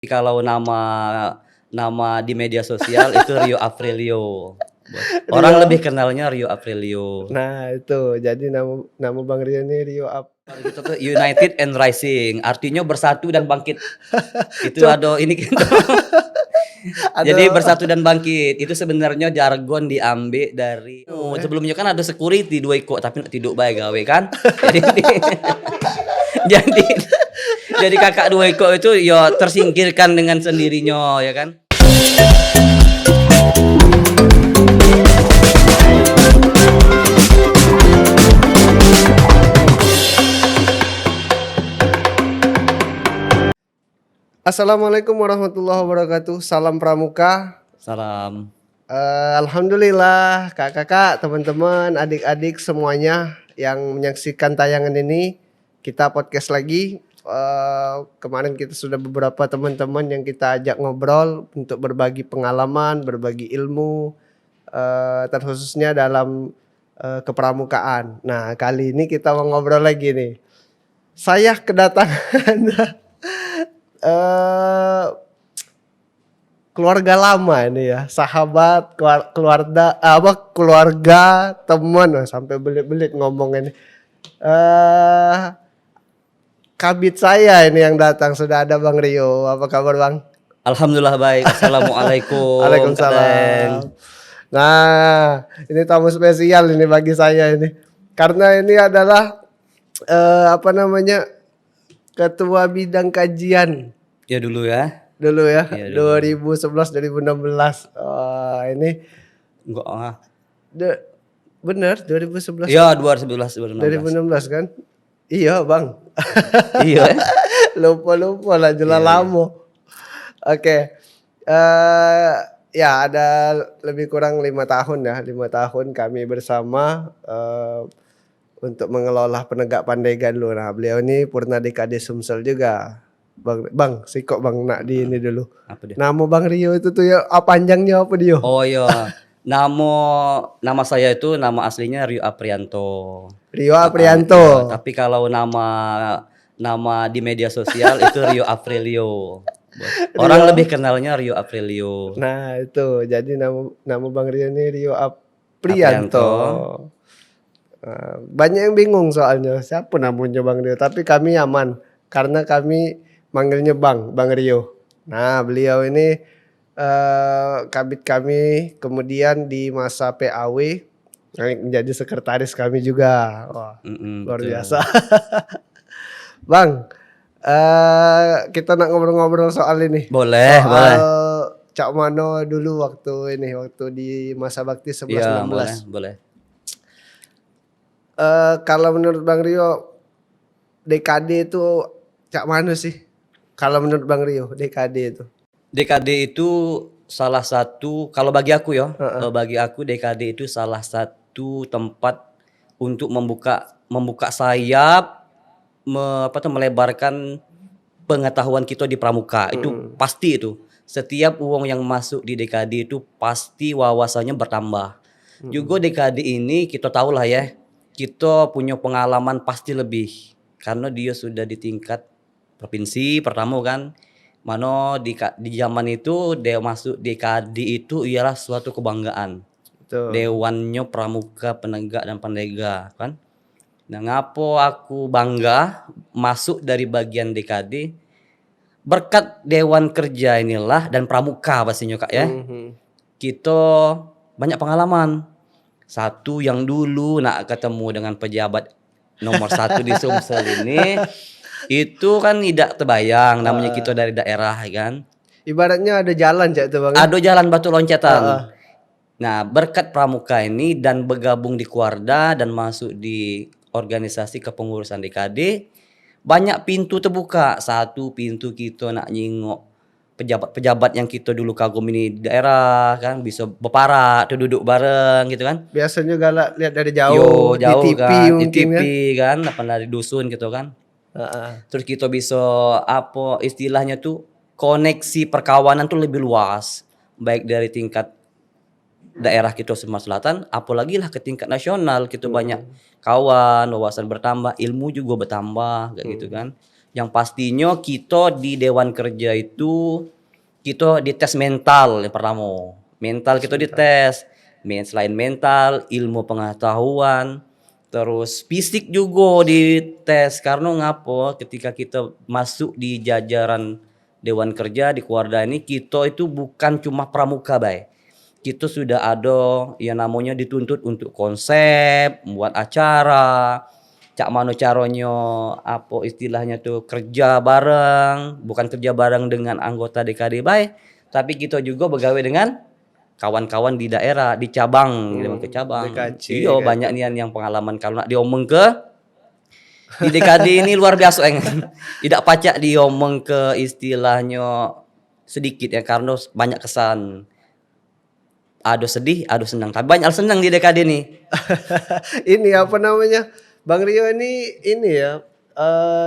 Kalau nama nama di media sosial itu Rio Aprilio. Orang Rio. lebih kenalnya Rio Aprilio. Nah itu, jadi nama nama Bang Rio ini Rio Kalau gitu tuh United and Rising, artinya bersatu dan bangkit. Itu Cuk. ada ini gitu. Jadi Ada bersatu dan bangkit itu sebenarnya jargon diambil dari sebelumnya kan ada security 2 ikut tapi nak tidur bae gawe kan. Jadi jadi jadi kakak 2 ikut itu ya tersingkirkan dengan sendirinya ya kan. Assalamualaikum warahmatullahi wabarakatuh. Salam Pramuka. Salam. Alhamdulillah kakak-kakak, teman-teman, adik-adik semuanya yang menyaksikan tayangan ini, kita podcast lagi. Kemarin kita sudah beberapa teman-teman yang kita ajak ngobrol untuk berbagi pengalaman, berbagi ilmu, terkhususnya dalam kepramukaan. Nah kali ini kita mau ngobrol lagi nih. Saya kedatangan keluarga lama ini ya, sahabat, keluarga, teman, sampai belit-belit ngomong ini. Kabit saya ini yang datang, sudah ada Bang Rio. Apa kabar Bang? Alhamdulillah baik. Assalamualaikum. Waalaikumsalam. Nah, ini tamu spesial ini bagi saya ini. Karena ini adalah ketua bidang kajian. Ya dulu ya. Dulu ya, Ya, dulu. 2011 2016. Ini Enggak bener 2011. Iya 2011 2016 kan? Iya, Bang. Iya. Lupa lah jelas Iya. lama. Oke. Ya ada lebih kurang 5 tahun ya, 5 tahun kami bersama untuk mengelola Penegak Pandega dulu. Nah, beliau ini Purna DKD Sumsel juga. Bang, sikok Bang nak di ini dulu. Apa dia? Nama Bang Rio itu tuh ya panjangnya apa dia? Oh iya. Nama saya itu nama aslinya Rio Aprianto. Rio Iya, Aprianto. tapi kalau nama di media sosial itu Rio Aprilio. Orang lebih kenalnya Rio Aprilio. Nah itu, jadi nama Bang Rio ini Rio Aprianto. Banyak yang bingung soalnya siapa namanya Bang Rio, tapi kami aman karena kami manggilnya Bang Rio. Nah beliau ini kabit kami, kemudian di masa PAW menjadi sekretaris kami juga. Wah, luar biasa. Bang, kita nak ngobrol-ngobrol soal ini. Boleh. Cak Mano dulu waktu di masa bakti 11-16. Iya, boleh. Kalau menurut Bang Rio, DKD itu cak mana sih? Kalau menurut Bang Rio, DKD itu? DKD itu salah satu, kalau bagi aku ya, bagi aku DKD itu salah satu tempat untuk membuka sayap, melebarkan pengetahuan kita di pramuka. Itu pasti itu. Setiap uang yang masuk di DKD itu pasti wawasannya bertambah. Juga DKD ini kita tahu lah ya, kita punya pengalaman pasti lebih karena dia sudah di tingkat provinsi pertama kan. Mana di zaman itu dia masuk DKD itu ialah suatu kebanggaan. Betul. Dewannya Pramuka Penegak dan Pandega kan. Nah, ngapo aku bangga masuk dari bagian DKD berkat Dewan Kerja inilah dan Pramuka pastinya Kak ya. Kita banyak pengalaman. Satu yang dulu nak ketemu dengan pejabat nomor 1 di Sumsel ini itu kan tidak terbayang, namanya kita dari daerah kan. Ibaratnya ada jalan cak tuh Bang. Ada jalan batu loncatan. Nah berkat Pramuka ini dan bergabung di Kuarda dan masuk di organisasi kepengurusan DKD, banyak pintu terbuka. Satu pintu kita nak nyingok pejabat-pejabat yang kita dulu kagum ini di daerah kan, bisa berparak tuh duduk bareng gitu kan. Biasanya galak lihat dari jauh, di TV kan, mungkin di TV kan, apa dari dusun gitu kan. Terus kita bisa apa istilahnya tuh koneksi perkawanan tuh lebih luas, baik dari tingkat daerah kita Sumatera Selatan, apalagi lah ke tingkat nasional kita banyak kawan, wawasan bertambah, ilmu juga bertambah kayak gitu kan. Yang pastinya kita di Dewan Kerja itu kita dites mental yang pertama. Mental kita dites. Selain mental, ilmu pengetahuan, terus fisik juga dites. Karena ngapa? Ketika kita masuk di jajaran Dewan Kerja di Keluarga ini, kita itu bukan cuma pramuka, bay. Kita sudah ada yang namanya dituntut untuk konsep, membuat acara, cak mano caronyo apa istilahnya tuh kerja bareng, bukan kerja bareng dengan anggota DKD baik, tapi kita juga begawe dengan kawan-kawan di daerah, di cabang, gitu ke cabang. DKC Iya kayak banyak nih yang pengalaman kalau nak diomong ke di DKD ini luar biasa tidak pacak diomong ke istilahnya sedikit ya karena banyak kesan. Ada sedih, ada senang. Tapi banyak senang di DKD nih. Ini apa namanya? Bang Rio ini ya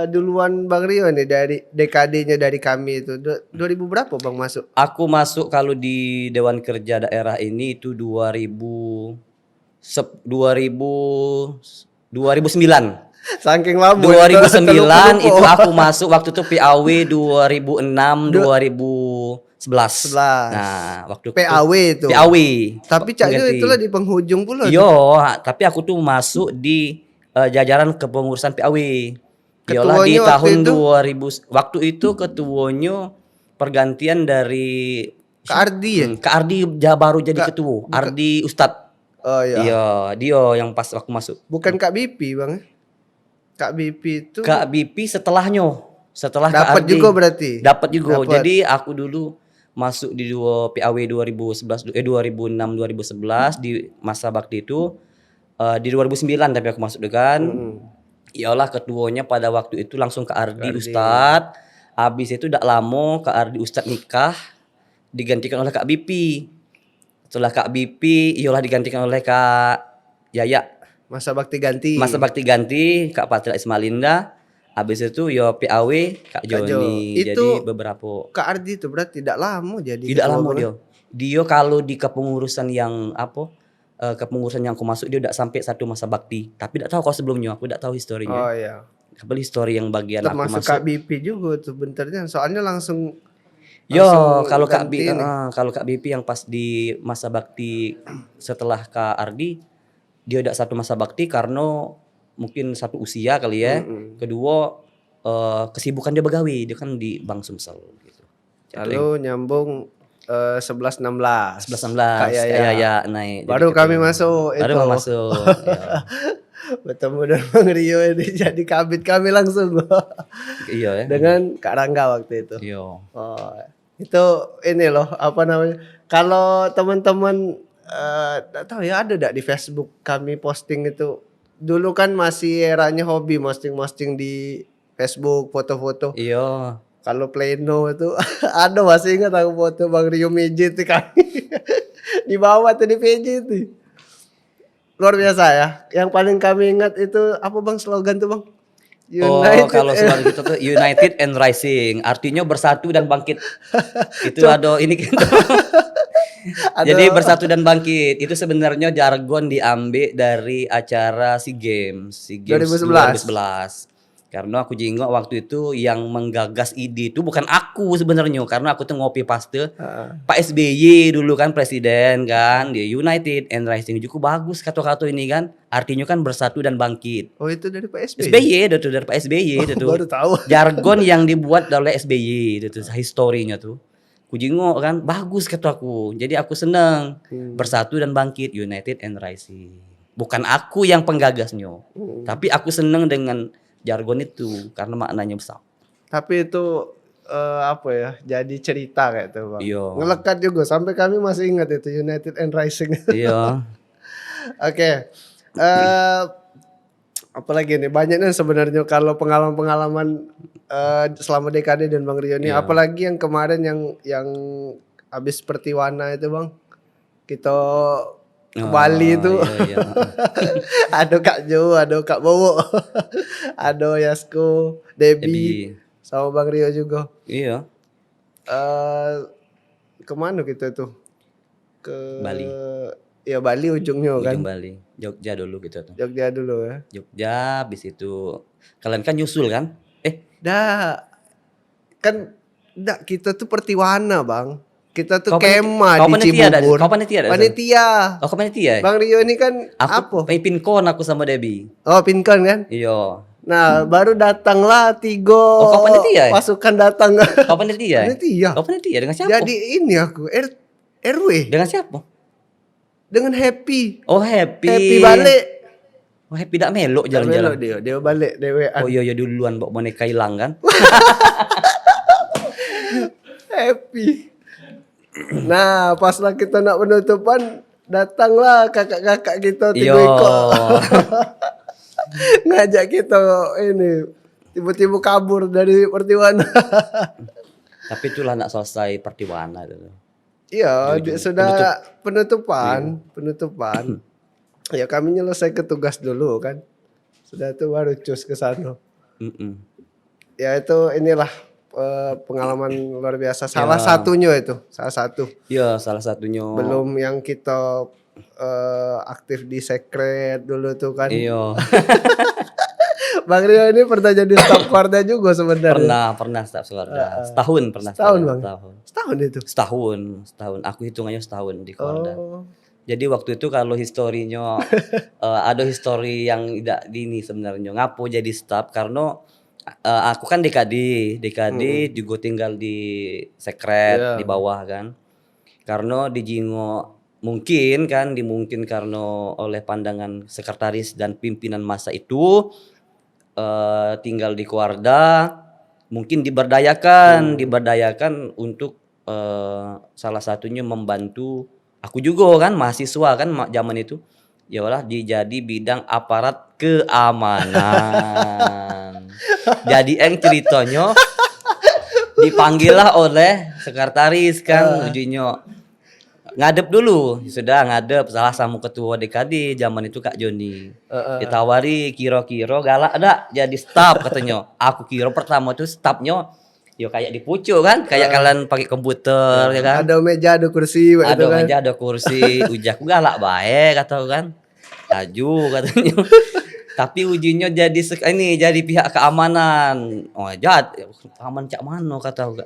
duluan Bang Rio nih dari DKD-nya dari kami itu 2000 berapa Bang masuk? Aku masuk kalau di Dewan Kerja daerah ini itu 2009. Saking lama 2009 itu aku masuk waktu itu PAW 2006 2011. 11. Nah, waktu PAW itu. PAW. Tapi caknya itulah di penghujung pula. Yo, tapi aku tuh masuk di jajaran kepengurusan PAW. Iyalah di Ketuanya waktu tahun itu? 2000 waktu itu ketuanya pergantian dari Kak Ardi ya? Kak Ardi baru jadi ketua. Ardi Ustadz. Oh iya. Iya, dia yang pas aku masuk. Bukan Kak BP Bang. Kak BP itu Kak BP setelahnya. Setelah Kak dapat Ardi. juga berarti. Dapat juga. Dapat. Jadi aku dulu masuk di PAW 2011 2006 2011 di masa bakti itu di 2009 tapi aku masuk dengan iyalah ketuanya pada waktu itu langsung ke Ardi Ustadz. Habis itu tidak lama Kak Ardi Ustadz nikah digantikan oleh Kak BP. Setelah Kak BP iyalah digantikan oleh Kak Yaya. Masa bakti ganti. Masa bakti ganti Kak Patria Ismalinda. Habis itu yo PAW Kak Joni. Itu jadi beberapa Kak Ardi itu berarti tidak lama jadi. tidak lama dia. Dia kalau di kepengurusan yang apa kepengurusan yang aku masuk dia udah sampai satu masa bakti. Tapi tidak tahu kalau sebelumnya aku tidak tahu historinya. Oh iya. Kabel histori yang bagian Termasuk aku masuk. Kak BP juga tuh bentarnya soalnya langsung Yo, kalau ganti kalau Kak BP yang pas di masa bakti setelah Kak Ardi dia udah satu masa bakti karena mungkin satu usia kali ya. Kedua kesibukan dia begawi, dia kan di Bank Sumsel gitu. lalu nyambung 11 16. 11 16 ya naik. Baru kami masuk Baru itu. masuk. Ya. Bertemu dengan Bang Rio ini jadi kabit kami langsung. Iya ya. Dengan Kak Rangga waktu itu. Iya. Oh, itu ini loh apa namanya? Kalau teman-teman tak tahu ya ada enggak di Facebook kami posting itu. Dulu kan masih eranya hobi posting-posting di Facebook foto-foto. Iya. Kalau pleno itu ada masih ingat aku foto Bang Rio Meje itu kami di bawah tuh di PJ itu. Luar biasa ya. Yang paling kami ingat itu apa Bang slogan tuh Bang? United kalau slogan kita tuh United and Rising, artinya bersatu dan bangkit. Itu ada ini gitu. Jadi bersatu dan bangkit itu sebenarnya jargon diambil dari acara SEA Games 2011. Karena aku jingok waktu itu yang menggagas ide itu bukan aku sebenarnya karena aku tuh ngopi paste Pak SBY dulu kan presiden kan di United and Rising juga bagus kata-kata ini kan artinya kan bersatu dan bangkit. Oh itu dari Pak SBY. SBY itu dari Pak SBY itu. Baru tahu. Jargon yang dibuat oleh SBY itu historinya tuh. Ku jingok kan bagus kataku. Jadi aku senang bersatu dan bangkit United and Rising. Bukan aku yang penggagasnya. Tapi aku senang dengan jargon itu karena maknanya besar. Tapi itu apa ya? Jadi cerita kayak itu Bang. Iya. Ngelekat juga sampai kami masih ingat itu United and Rising. Iya. Oke. Apalagi nih banyaknya sebenarnya kalau pengalaman-pengalaman selama dekade dan Bang Rio ini. Iya. Apalagi yang kemarin yang habis Pertiwana itu Bang. Kita ke Bali itu. Iya. Ada Kak Jo, ada Kak Bowo. Ada Yasko, Debbie, sama Bang Rio juga. Iya. Kemana kita tuh? Ke Bali. Ya Bali ujungnya kan. Ujung Bali. Jogja dulu gitu tuh. Jogja dulu ya. Jogja habis itu kalian kan nyusul kan? Dah kan kita tuh pertiwana bang. Kita tuh Kau kemah di panitia ada? Cibubur. Kau panitia ada? Panitia. Oh, kau panitia? Bang Rio ini kan Aku apa? pinkon aku sama Debbie. Oh pinkon kan? Iya. Nah baru datanglah 3 kau panitia ya? pasukan datang. Kau panitia? Panitia. Kau panitia dengan siapa? Jadi ini aku RW Dengan siapa? dengan Happy. Oh, Happy. Happy balik. Oh, Happy dak melok Belok jalan-jalan. dia balik dewean. Oh iya duluan bawa boneka hilang kan? Happy. Nah, pas lah kita nak penutupan, datanglah kakak-kakak kita 3 Yo. ekor. Ngajak kita ini tiba-tiba kabur dari pertiwana. Tapi itulah nak selesai pertiwana itu. Iya, sudah penutupan. Hmm. Ya kami nyelesai ke tugas dulu kan. Sudah itu baru cus ke sana. Mm-mm. Ya itu inilah pengalaman luar biasa. Salah satunya itu, salah satu. Iya, salah satunya. Belum yang kita aktif di secret dulu tuh kan. Iya. Bang Rio ini pernah jadi staf Korda juga sebenarnya. Pernah staf Korda. Setahun pernah. Setahun bang. Setahun itu. Setahun. Aku hitungannya setahun di Korda. Oh. Jadi waktu itu kalau historinya ada histori yang tidak dini sebenarnya. Ngapo jadi staf karena aku kan DKD juga tinggal di sekret di bawah kan. Karena di Jingo dimungkin karena oleh pandangan sekretaris dan pimpinan masa itu tinggal di Kuarda mungkin diberdayakan untuk salah satunya membantu aku juga kan mahasiswa kan zaman itu ya Allah jadi bidang aparat keamanan. Jadi ceritanya dipanggil lah oleh sekretaris kan ujinya ngadep dulu sudah ngadep salah sama ketua DKD zaman itu Kak Joni ditawari kira-kira galak ada jadi staf katanya aku kira pertama tuh stafnya yo kayak di pucuk kan kayak kalian pakai komputer ya kan ada meja ada kursi ada kan? meja ada kursi ujaku galak baik kata kan laju katanya tapi ujinya jadi jadi pihak keamanan keamanan cak mano kata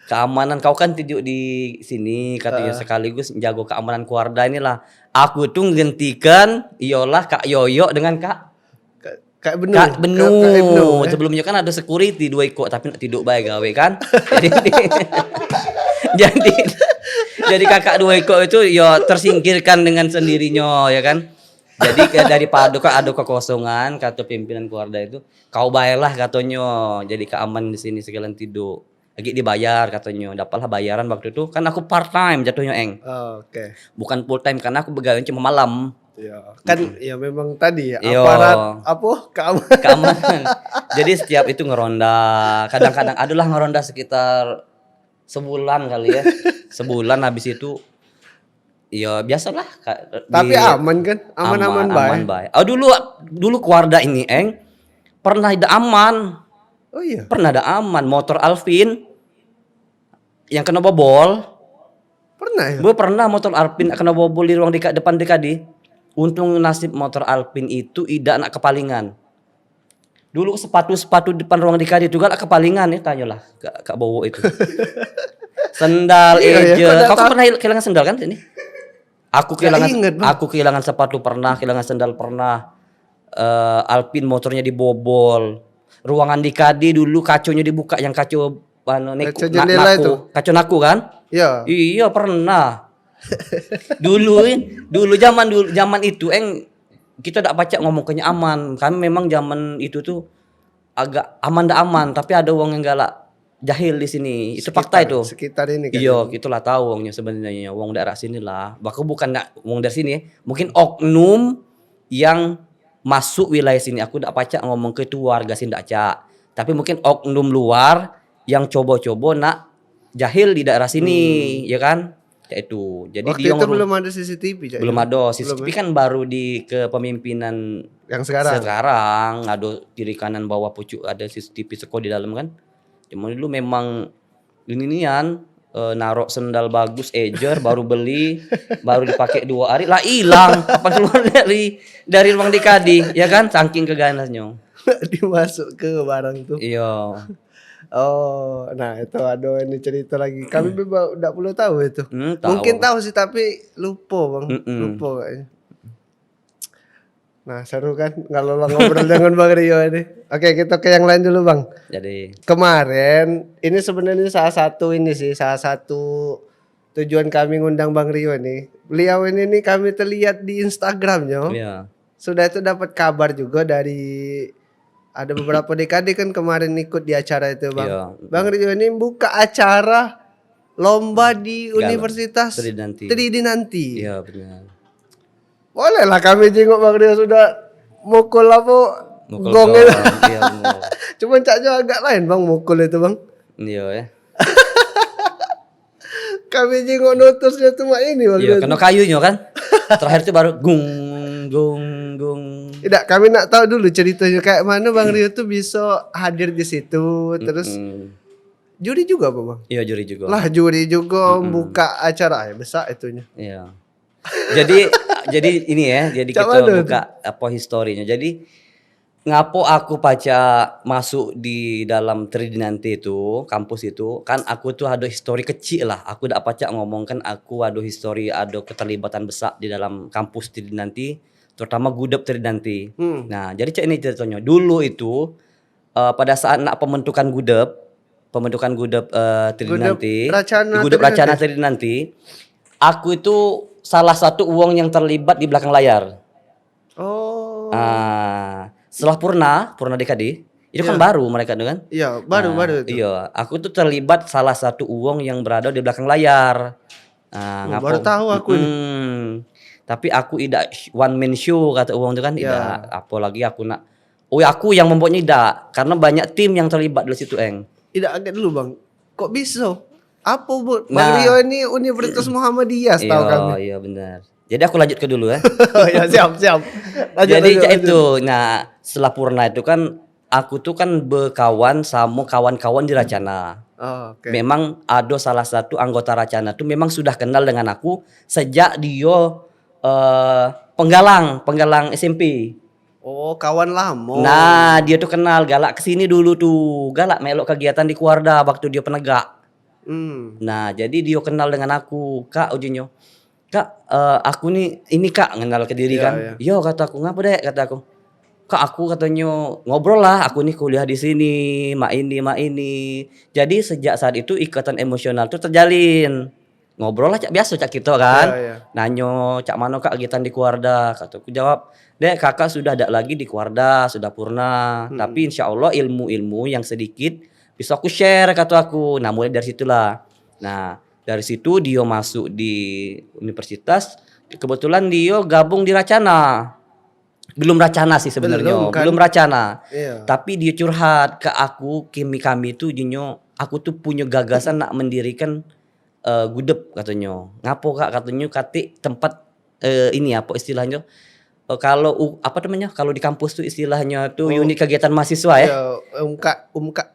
keamanan kau kan tidur di sini katanya sekaligus jago keamanan Kuarda inilah aku tuh gantikan iyalah Kak Yoyo dengan Kak Benu. Sebelumnya kan ada security 2 ekor tapi nak tidur baik gawe kan. jadi kakak 2 ekor itu ya tersingkirkan dengan sendirinya ya kan. Jadi daripada ada kekosongan kata pimpinan Kuarda itu kau bayarlah katanya jadi keaman di sini sekalian tidur. Lagi dibayar katanya, dapatlah bayaran waktu itu kan aku part time jatuhnya Oke. Bukan full time karena aku begawe cuma malam. Iya. Kan ya memang tadi ya Iyo. aparat keamanan. Jadi setiap itu ngeronda. Kadang-kadang adalah ngeronda sekitar sebulan kali ya. Sebulan habis itu ya biasalah. Tapi aman kan? Aman baik. Oh dulu Kuarda ini pernah ada aman. Oh iya. Pernah ada aman motor Alvin yang kena bobol. Pernah ya? Gue pernah motor Alvin kena bobol di ruang depan DKD. Untung nasib motor Alvin itu tidak nak kepalingan. Dulu sepatu depan ruang DKD juga nak kepalingan ya tanyalah Kak Bowo itu. Sendal eja. Kau kan pernah kehilangan sendal kan ini? Aku kehilangan sepatu pernah, kehilangan sendal pernah. Alvin motornya dibobol. Ruangan DKD dulu kaconya dibuka yang kaco kaco naku kan? Iya. Iya pernah. dulu zaman itu kita tidak baca ngomongnya aman. Kami memang zaman itu tuh agak aman tapi ada uang yang galak jahil di sini. Itu fakta itu. Sekitar ini kan. Iya, itulah tahu uangnya sebenarnya. Uang daerah sini lah. Bahkan bukan uang dari sini, mungkin oknum yang masuk wilayah sini. Aku tidak pacak ngomong ke itu warga sini tidak cak. Tapi mungkin oknum luar yang coba-coba nak jahil di daerah sini, ya kan? Ya itu. Jadi waktu itu belum ada CCTV, Cak. Belum ada. CCTV kan baru di kepemimpinan yang sekarang. Sekarang ada kiri kanan bawah pucuk ada CCTV di dalam kan. Cuma dulu memang ini narok sendal bagus ejer baru beli baru dipakai 2 hari lah hilang apa keluar dari ruang DKD ya kan saking keganasnya dimasuk ke barang tuh. Iya. Oh, nah itu aduh ini cerita lagi. Kami memang udah perlu tahu itu. Mungkin Tahu. tahu sih tapi lupa bang, Mm-mm. lupa kayaknya. Nah seru kan kalau lo ngobrol dengan Bang Rio ini. Oke kita ke yang lain dulu bang. Jadi, Kemarin ini sebenarnya salah satu tujuan kami ngundang Bang Rio nih. Beliau ini nih kami terlihat di Instagramnya. iya. Sudah itu dapat kabar juga dari ada beberapa dekade kan kemarin ikut di acara itu bang. Iya. Bang Rio ini buka acara lomba di Galau. Universitas Tridinanti. Tridinanti. Iya benar. Boleh lah kami jenguk Bang Rio sudah mukul apa Mukul gong gong. itu. Iya benar. Cuman caknya agak lain bang mukul itu bang. Iya ya. Kami jenguk notusnya cuma ini bang. Iya, kena kayunya kan. Terakhir itu baru gung gung gung. Tidak, kami nak tahu dulu ceritanya kayak mana Bang Rio tuh bisa hadir di situ, terus juri juga apa bang? Iya juri juga. Lah juri juga buka acara ya besar itunya. Iya. Jadi ini ya, jadi Cak kita mana buka apa historinya. Jadi ngapo aku paca masuk di dalam Tridinanti itu, kampus itu, kan aku tuh ada histori kecil lah. Aku udah paca ngomong kan aku ada histori, ada keterlibatan besar di dalam kampus Tridinanti, terutama gudeg Tridinanti. Nah, jadi cak ini ceritanya. Dulu itu pada saat nak pembentukan gudeg Tridinanti, Racana di gudeg Racana Tridinanti, aku itu salah satu uang yang terlibat di belakang layar. Oh. Setelah Purna DKD, itu kan baru mereka itu kan? Iya, baru itu. Iya, aku tuh terlibat salah satu uang yang berada di belakang layar. Baru tahu aku ini. Tapi aku tidak one man show kata uang itu kan tidak. Apalagi aku nak aku yang membuatnya tidak, karena banyak tim yang terlibat di situ, Eng. Tidak agak dulu bang. Kok bisa? Apa buat Bang Rio ini Universitas Muhammadiyah setahu kami. Iya benar. Jadi aku lanjut ke dulu ya. Ya siap. Jadi itu, nah setelah Purna itu kan aku tuh kan berkawan sama kawan-kawan di Racana. Oke. Memang ada salah satu anggota Racana tuh memang sudah kenal dengan aku sejak dia penggalang SMP. Oh kawan lama. Nah dia tuh kenal galak kesini dulu tuh, galak melok kegiatan di Kuarda waktu dia penegak. Nah jadi dia kenal dengan aku, Kak ujungnya. Kak, aku nih ini Kak kenal ke diri kan. Yo kata aku, ngapa dek kata aku. Kak aku katanya ngobrol lah, aku nih kuliah di sini, mak ini. Jadi sejak saat itu ikatan emosional tuh terjalin. Ngobrol lah cak biasa cak kita kan. Nanyo cak mano Kak kegiatan di Kuarda. Kata aku jawab, dek kakak sudah ada lagi di Kuarda, sudah Purna. Tapi insya Allah ilmu-ilmu yang sedikit bisa aku share kata aku. Nah mulai dari situlah. Nah dari situ dia masuk di universitas. Kebetulan dia gabung di Racana. Belum Racana sih sebenarnya. Belum Racana. Iya. Tapi dia curhat ke aku, kami itu jinyo, aku tuh punya gagasan nak mendirikan gudeg katanya. Ngapo Kak katanya kati tempat ini apa istilahnya? Kalau apa namanya? Kalau di kampus tuh istilahnya tuh unit kegiatan mahasiswa ya.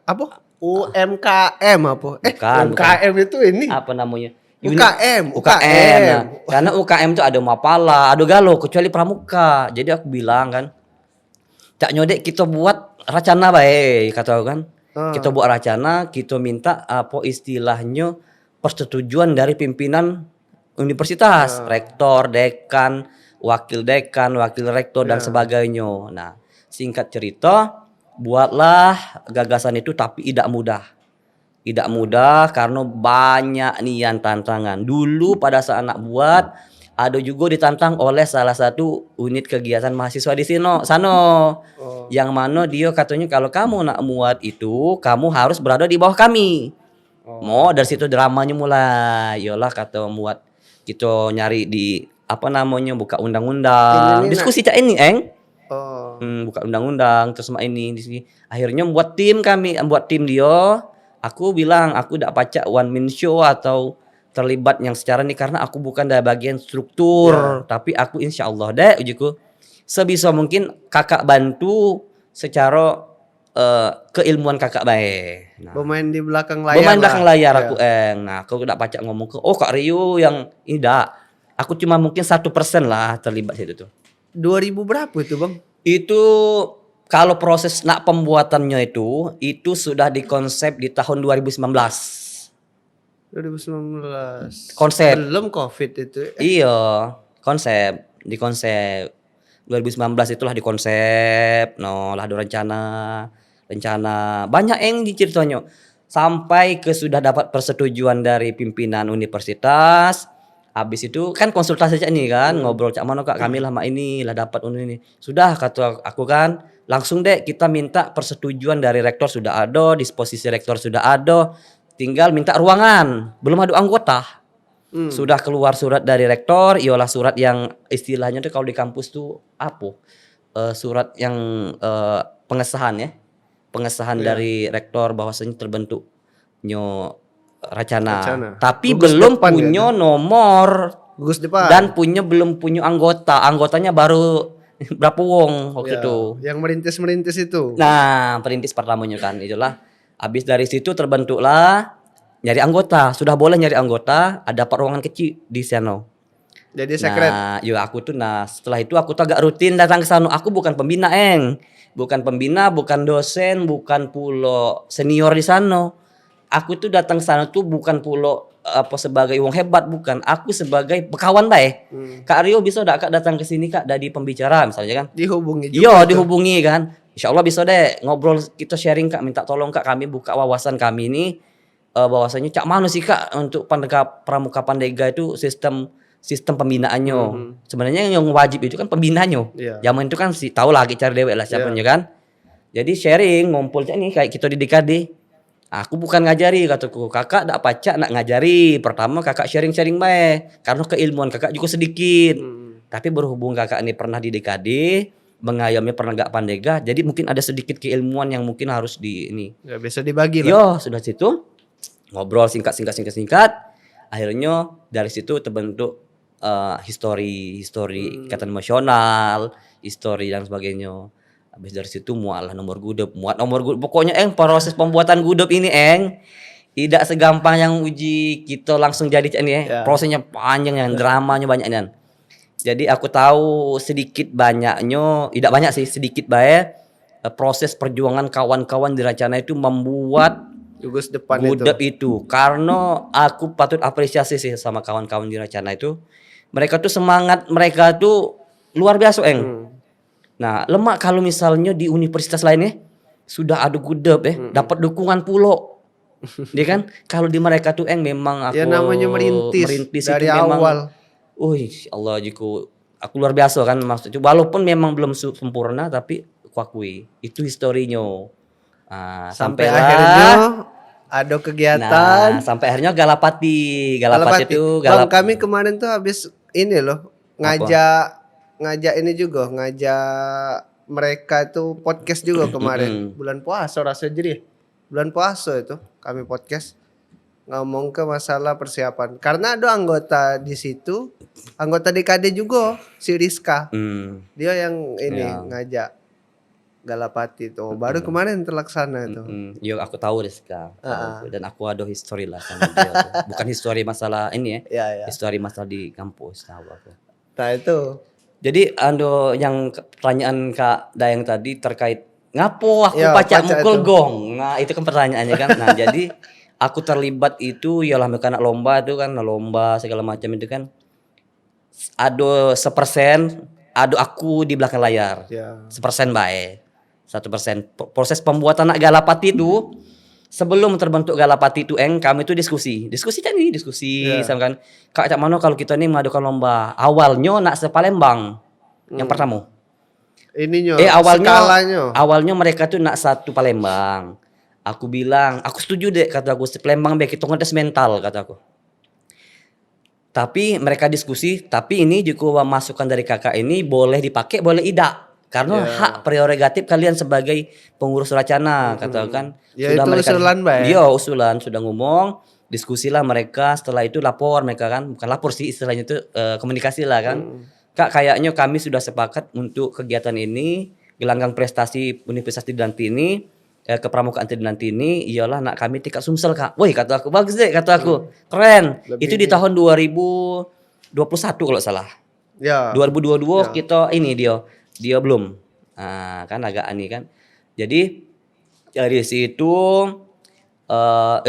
Apa? UMKM apa? UMKM itu ini. Apa namanya? UKM. Nah, karena UKM itu ada Mapala, ada Galo, kecuali Pramuka. Jadi aku bilang kan, Cak Nyodek kita buat Racana baik, kata aku kan. Kita buat Racana, kita minta apa istilahnya persetujuan dari pimpinan universitas, rektor, dekan, wakil rektor dan sebagainya. Nah, singkat cerita, buatlah gagasan itu tapi tidak mudah. Tidak mudah karena banyak nian tantangan. Dulu pada saat nak buat ada juga ditantang oleh salah satu unit kegiatan mahasiswa di sano. Yang mana dia katanya kalau kamu nak muat itu kamu harus berada di bawah kami. Mau dari situ dramanya mulai. Yolah kata muat kita nyari di apa namanya buka undang-undang. Diskusi cak ini, Eng. Buka undang-undang terus ini di sini. Akhirnya buat tim dia. Aku bilang aku tidak pacak one man show atau terlibat yang secara ini karena aku bukan dari bagian struktur, tapi aku insya Allah deh ujiku sebisa mungkin kakak bantu secara keilmuan kakak baik. Nah, bermain belakang layar aku Nah aku tidak pacak ngomong ke Kak Rio yang tidak. Aku cuma mungkin 1% lah terlibat situ tuh. 2000 berapa itu bang? Itu Kalau proses nak pembuatannya itu sudah dikonsep di tahun 2019. 2019. Konsep. Belum Covid itu. Iya, dikonsep. 2019 itulah dikonsep, no lah ada rencana banyak yang diceritanya sampai ke sudah dapat persetujuan dari pimpinan universitas. Habis itu kan konsultasi cak nih kan, ngobrol cak mana kak kami lah mak ini lah dapat ini. Sudah kata aku kan, langsung deh kita minta persetujuan dari rektor sudah ada, disposisi rektor sudah ada, tinggal minta ruangan, belum ada anggota. Sudah keluar surat dari rektor, ialah surat yang istilahnya tuh kalau di kampus tuh apa? Surat yang pengesahan ya. Pengesahan dari rektor bahwasanya terbentuknya Racana. Tapi Gugus belum depan punya nomor Gugus depan. dan belum punya anggota. Anggotanya baru berapa wong waktu itu. Yang merintis itu. Nah, perintis pertamanya kan itulah. Habis dari situ terbentuklah nyari anggota. Sudah boleh nyari anggota, ada ruangan kecil di sana. Jadi sekret. Nah, aku tuh setelah itu aku tuh agak rutin datang ke sana. Aku bukan pembina, bukan pembina, bukan dosen, bukan pula senior di sana. Aku tuh datang ke sana tuh bukan pula apa sebagai wong hebat, bukan. Aku sebagai pekawan bae. Kak Rio bisa enggak Kak datang ke sini Kak dari pembicara misalnya kan? Dihubungi juga. Iya, dihubungi kan. Insya Allah bisa deh ngobrol kita sharing Kak, minta tolong Kak kami buka wawasan kami ini bahwasanya cak mana sih Kak untuk pramuka Pandega itu sistem pembinaannya. Sebenarnya yang wajib itu kan pembinanya. Zaman itu kan tahu lagi cari dewek lah siapanya kan. Jadi sharing ngumpul cak nih kayak kita di DKD. Aku bukan ngajari kataku, kakak ndak pacak nak ngajari. Pertama kakak sharing baik karena keilmuan kakak juga sedikit. Tapi berhubung kakak ini pernah di DKD, mengayamnya pernah gak Pandega, jadi mungkin ada sedikit keilmuan yang mungkin harus di ini. Ya bisa dibagi lah. Yo, sudah situ ngobrol singkat. Akhirnya dari situ terbentuk histori ikatan nasional, histori dan sebagainya. Habis dari situ muat nomor gudep. Pokoknya proses pembuatan gudep ini tidak segampang yang uji kita langsung jadi ini prosesnya panjang yang dramanya banyak kan. Jadi aku tahu sedikit banyaknya, tidak banyak sih, sedikit banyak proses perjuangan kawan-kawan di Racana itu membuat Gugus depan gudep itu. Karena aku patut apresiasi sih sama kawan-kawan di Racana itu. Mereka tuh semangat mereka tuh luar biasa Nah, lemak kalau misalnya di universitas lainnya sudah ada gudep dapat dukungan pulo. Dia kan kalau di mereka tuh memang aku namanya merintis dari itu memang, awal. Allah aku luar biasa kan maksudnya. Walaupun memang belum sempurna tapi aku akui itu historinya. Nah, sampai akhirnya ada kegiatan. Nah, sampai akhirnya Galapati itu Bang, kami kemarin tuh habis ini loh ngajak ini juga, ngajak mereka itu podcast juga kemarin. Bulan puasa rasanya jadi. Bulan puasa itu kami podcast ngomong ke masalah persiapan. Karena ada anggota di situ, anggota DKD juga, si Rizka. Dia yang ini ngajak Galapati itu. Baru kemarin terlaksana itu. Yo aku tahu Rizka. Dan aku ada history lah sama dia tuh. Bukan history masalah ini ya. History masalah di kampus tahu aku. Nah itu. Jadi yang pertanyaan Kak Dayang tadi terkait ngapo aku pacak mukul gong. Nah, itu kan pertanyaannya kan. Nah, jadi aku terlibat itu ialah mekanik lomba itu kan, lomba segala macam itu kan. Ada 1%, ada aku di belakang layar. 1% baik. 1%. Proses pembuatan anak Galapati itu sebelum terbentuk Galapati itu kami itu diskusi sama kan Kak cak mano kalau kita ini mengadukan lomba awalnya nak sepalembang yang pertama awalnya mereka tuh nak satu Palembang. Aku bilang aku setuju deh kata aku Palembang baik kita ngetes mental kata aku. Tapi mereka diskusi tapi ini juga masukan dari kakak ini boleh dipakai boleh tidak. Karena hak prerogatif kalian sebagai pengurus Racana katakan sudah mereka usulan sudah ngomong diskusilah mereka setelah itu lapor mereka kan bukan lapor sih istilahnya itu komunikasi lah kan Kak kayaknya kami sudah sepakat untuk kegiatan ini gelanggang prestasi Universitas Tridharti ini kepramukaan Tridharti ini ialah nak kami tingkat Sumsel Kak. Woi kata aku bagus deh kata aku keren. Itu di tahun 2021 kalau salah. 2022 kita ini dia belum. Kan agak aneh kan. Jadi dari situ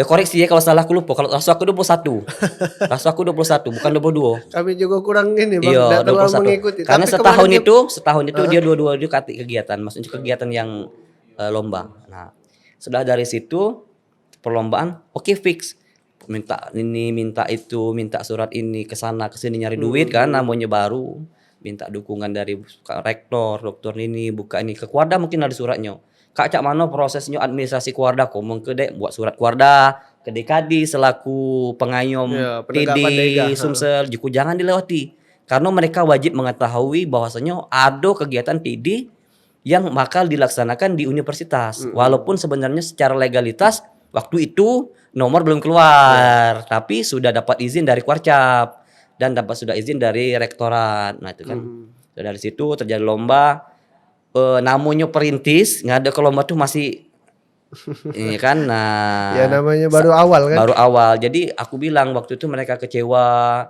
koreksi ya kalau salah aku lupa. Kalau rasu aku 21. Rasu aku 21 bukan 22. Kami juga kurang ini Bang, Iya, tidak terlalu 21. mengikuti. Karena Tapi kemarin setahun itu dia dua-dua dia kegiatan, maksudnya kegiatan yang lomba. Nah, sudah dari situ perlombaan oke fix. Minta ini, minta itu, minta surat ini ke sana ke sini nyari duit kan namanya baru. Minta dukungan dari rektor, dokter ini, buka ini ke Kuarda mungkin ada suratnya. Kak cak mano prosesnya administrasi Kuarda ngomong ke dek buat surat Kuarda ke DKD selaku pengayom Ya, TD penegak Pandega. Sumsel Juku jangan dilewati karena mereka wajib mengetahui bahwasanya ada kegiatan TD yang bakal dilaksanakan di universitas walaupun sebenarnya secara legalitas waktu itu nomor belum keluar tapi sudah dapat izin dari Kuarcap dan sudah izin dari rektorat. Nah itu kan dari situ terjadi lomba namanya perintis nggak ada ke lomba tuh masih ini kan. Nah Ya namanya baru awal kan. baru awal jadi aku bilang waktu itu mereka kecewa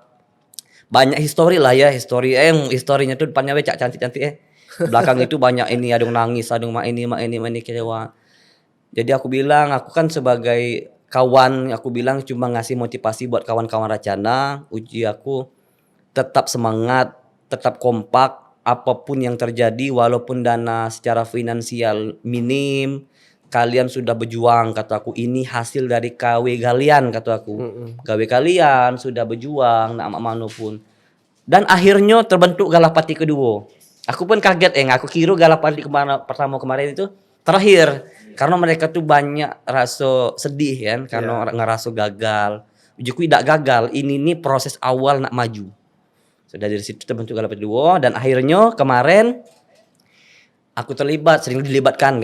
banyak histori lah ya historinya tuh depannya becak cantik-cantik belakang itu banyak ini ada yang nangis ada yang mak ini kecewa. Jadi aku bilang aku kan sebagai kawan aku bilang cuma ngasih motivasi buat kawan-kawan Racana uji aku tetap semangat tetap kompak apapun yang terjadi walaupun dana secara finansial minim kalian sudah berjuang kata aku ini hasil dari KW kalian kata aku KW kalian sudah berjuang nak manapun dan akhirnya terbentuk Galapati kedua aku pun kaget aku kira Galapati pertama kemarin itu terakhir karena mereka tuh banyak rasa sedih kan karena ngerasa gagal ujiku tidak gagal ini nih proses awal nak maju. Sudah dari situ terbentuk Galapati Duo dan akhirnya kemarin aku sering dilibatkan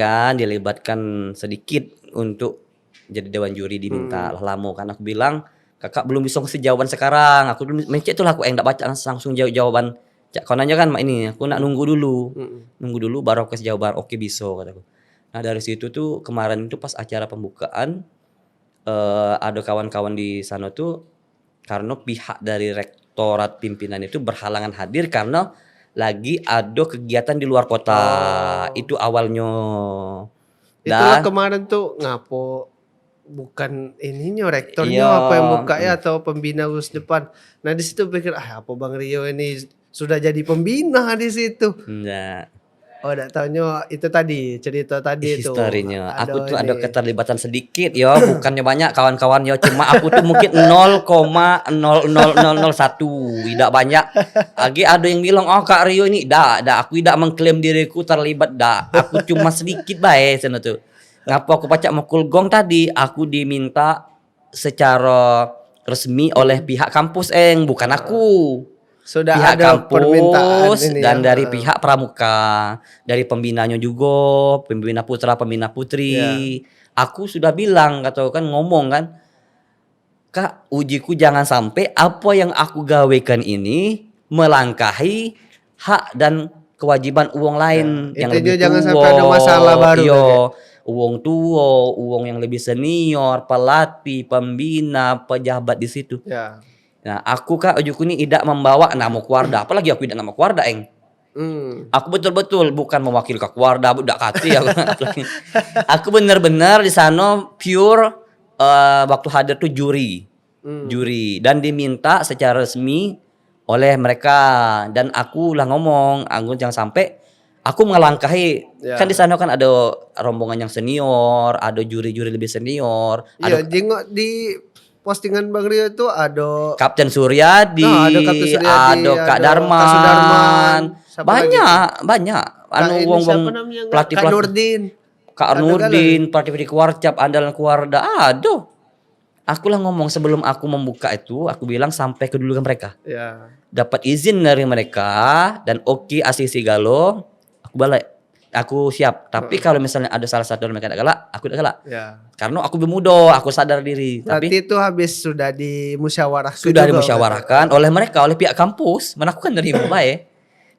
sedikit untuk jadi dewan juri diminta lama kan aku bilang kakak belum bisa ngasih jawaban sekarang aku belum mencet tuh lah aku enggak baca langsung jawab jawaban cak konanya kan ini aku nak nunggu dulu baru aku kasih jawaban oke bisa kataku. Nah dari situ tuh kemarin itu pas acara pembukaan ada kawan-kawan di sana tuh karena pihak dari rektorat pimpinan itu berhalangan hadir karena lagi ada kegiatan di luar kota. Itu awalnya. Itulah kemarin tuh ngapo bukan ininya rektornya apa yang buka ya atau pembina lulus depan. Nah di situ pikir apa Bang Rio ini sudah jadi pembina di situ. Enggak. Oh, enggak taunya itu tadi cerita tadi itu. Historinya. Aku tuh ada keterlibatan sedikit ya, bukannya banyak kawan-kawan ya, cuma aku tuh mungkin 0,00001. Tidak banyak. Lagi ada yang bilang, "Oh, Kak Rio ini aku tidak mengklaim diriku terlibat Aku cuma sedikit bae sana tuh. Ngapa aku pacak mukul gong tadi? Aku diminta secara resmi oleh pihak kampus bukan aku. Sudah Pihak ada permintaan kampus ini dan ya. dari pihak pramuka, dari pembinanya juga, pembina putra, pembina putri. Aku sudah bilang ngomong kan, Kak, ujiku jangan sampai apa yang aku gawekan ini melangkahi hak dan kewajiban uang lain yang lebih tua. Jangan sampai ada masalah baru. Uang tua, uang yang lebih senior, pelatih, pembina, pejabat di situ. Ya. Nah, aku Kak ujuku ini tidak membawa nama Kuarda, apalagi aku tidak nama Kuarda Aku betul-betul bukan mewakili Kuarda, budak kati aku benar-benar di sana pure waktu hadir tuh juri dan diminta secara resmi oleh mereka dan aku lah ngomong, jangan sampai aku melangkahi kan di sana kan ada rombongan yang senior, ada juri-juri lebih senior, ada jengok di postingan Bang Rio itu ada Kapten Suryadi, ada Kak Darman, banyak. Wong pelatih Kak Nurdin, pelatih Kuarcap, andalan Kuarda, ada. Aku lah ngomong sebelum aku membuka itu, aku bilang sampai kedudukan mereka. Ya. Dapat izin dari mereka dan oke ACC Galo, aku balik. Aku siap, tapi kalau misalnya ada salah satu dari mereka tidak galak, aku tidak galak. Ya. Karena aku bermuda, aku sadar diri. Berarti itu habis sudah dimusyawarahkan. Sudah dimusyawarahkan oleh mereka, oleh pihak kampus. Mana aku kan dari baik.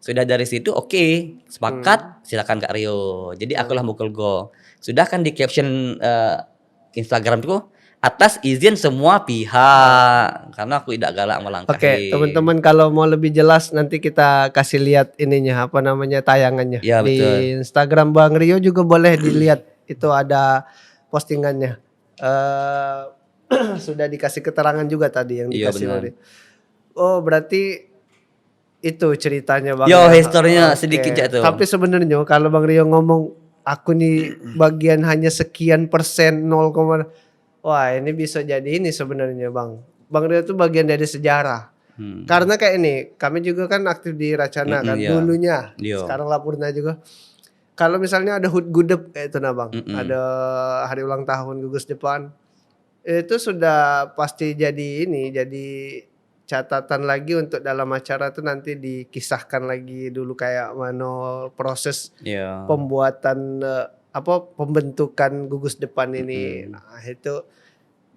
Sudah dari situ oke, sepakat, silakan Kak Rio. Jadi akulah mukul go. Sudah kan di caption Instagram tuh atas izin semua pihak. Karena aku tidak galak melangkahi. Oke, teman-teman kalau mau lebih jelas nanti kita kasih lihat ininya apa namanya tayangannya Ya, di betul. Instagram Bang Rio juga boleh dilihat itu ada postingannya. Eh sudah dikasih keterangan juga tadi yang Iya, dikasih benar. dari. Oh, berarti itu ceritanya Bang Yo, ya. historinya sedikit Oke. Cak tuh. Tapi sebenarnya kalau Bang Rio ngomong aku nih bagian hanya sekian persen 0, wah ini bisa jadi ini sebenarnya Bang. Bang Rio tuh bagian dari sejarah. Karena kayak ini, kami juga kan aktif di Racana kan Iya. dulunya. Iya. Sekarang Lapurna juga. Kalau misalnya ada HUT Gudep kayak itu nah Bang. Ada hari ulang tahun gugus depan. Itu sudah pasti jadi ini, jadi catatan lagi untuk dalam acara itu nanti dikisahkan lagi dulu kayak mana proses Iya. pembuatan pembentukan gugus depan ini. Nah, itu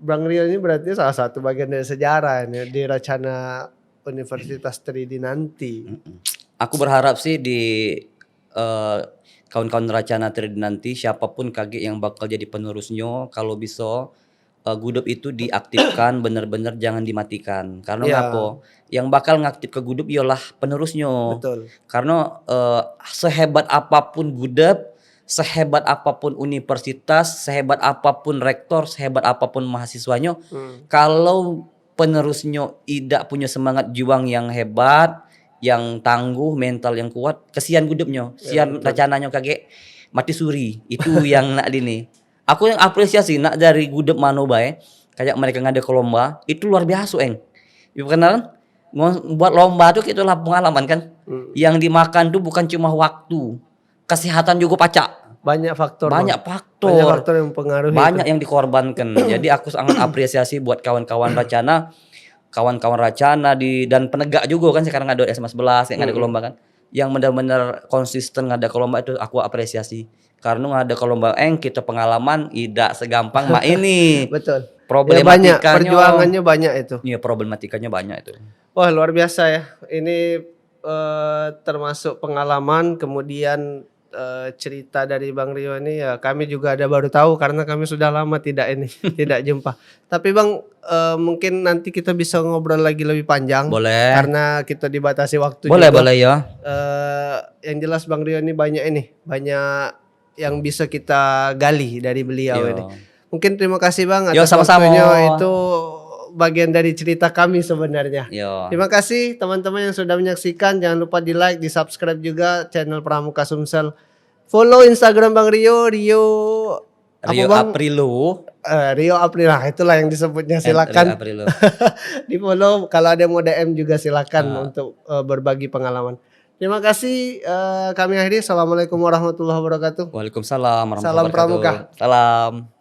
Bang Rio ini berarti salah satu bagian dari sejarah ini di Racana Universitas Tridi nanti. Aku berharap sih di kawan-kawan Racana Trade nanti siapapun KG yang bakal jadi penerusnya kalau bisa Gudub itu diaktifkan bener-bener jangan dimatikan. Karena Iya. ngapo? Yang bakal ngaktif ke Gudub ialah penerusnya. Betul. Karena sehebat apapun Gudub, sehebat apapun universitas, sehebat apapun rektor, sehebat apapun mahasiswanya, kalau penerusnya tidak punya semangat juang yang hebat, yang tangguh, mental yang kuat, kesian Gudubnya, kesian Racananya kage mati suri. Itu yang nak dini. Aku yang apresiasi nak dari Gudub mano bae, kayak mereka ngada ke lomba, itu luar biasa eng. Ibu kenalan? Buat lomba tuh itulah pengalaman kan. Yang dimakan tuh bukan cuma waktu, kesehatan juga pacak. Banyak faktor. Banyak Bang. faktor. Banyak faktor yang mempengaruhi. Banyak yang dikorbankan. Jadi aku sangat apresiasi buat kawan-kawan Racana, dan penegak juga kan sekarang ada SMA 11 yang ada ke lomba kan. Yang benar-benar konsisten ngada ke lomba itu aku apresiasi. Karena ngada ke lomba kita pengalaman tidak segampang mak ini. Betul. Ya, banyak Problematikanya perjuangannya banyak itu. Iya, problematikanya banyak itu. Wah, luar biasa ya. Ini termasuk pengalaman kemudian cerita dari Bang Rio ini ya kami juga ada baru tahu karena kami sudah lama tidak tidak jumpa. Tapi Bang mungkin nanti kita bisa ngobrol lagi lebih panjang. Boleh. Karena kita dibatasi waktu Boleh, juga. boleh ya. Yang jelas Bang Rio ini banyak yang bisa kita gali dari beliau Yo. ini. Mungkin terima kasih Bang Yo, atas sama-sama. waktunya, itu bagian dari cerita kami sebenarnya. Yo. Terima kasih teman-teman yang sudah menyaksikan. Jangan lupa di like, di subscribe juga channel Pramuka Sumsel. Follow Instagram Bang Rio Rio Bang? Aprilo. Rio April. Nah, itulah yang disebutnya. Rio Silakan Aprilo. di follow. Kalau ada yang mau DM juga silakan untuk berbagi pengalaman. Terima kasih. Kami akhiri. Assalamualaikum warahmatullahi wabarakatuh. Waalaikumsalam warahmatullahi Salam wabarakatuh. Pramuka. Salam.